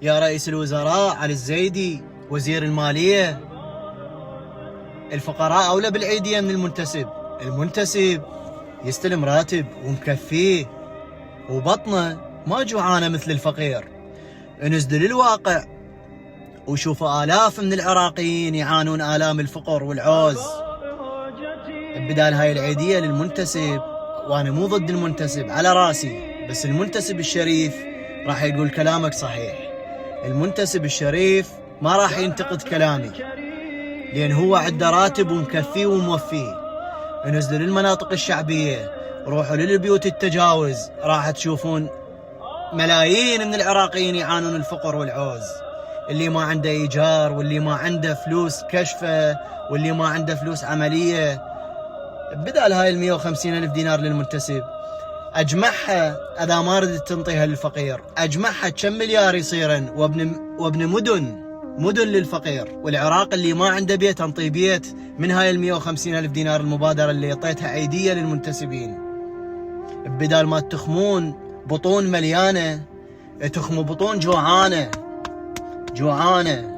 يا رئيس الوزراء علي الزيدي وزير المالية، الفقراء أولى بالعيدية من المنتسب. المنتسب يستلم راتب ومكفيه وبطنه ما جوعانه مثل الفقير. انزلوا للواقع وشوفوا آلاف من العراقيين يعانون آلام الفقر والعوز. بدال هاي العيدية للمنتسب، وأنا مو ضد المنتسب على راسي، بس المنتسب الشريف راح يقول كلامك صحيح. المنتسب الشريف ما راح ينتقد كلامي، لأن هو عنده راتب ومكفيه وموفيه. انزلوا للمناطق الشعبية، روحوا للبيوت التجاوز، راح تشوفون ملايين من العراقيين يعانون الفقر والعوز. اللي ما عنده إيجار، واللي ما عنده فلوس كشفة، واللي ما عنده فلوس عملية. بدال هاي 150,000 دينار للمنتسب، أجمعها إذا ما ردت تنطيها للفقير، أجمعها كم مليار يصيرن، وابن مدن للفقير. والعراق اللي ما عنده بيت انطيه بيت من هاي 150,000 دينار المبادرة اللي اعطيتها عيدية للمنتسبين. بدال ما تخمون بطون مليانة، تخموا بطون جوعانة.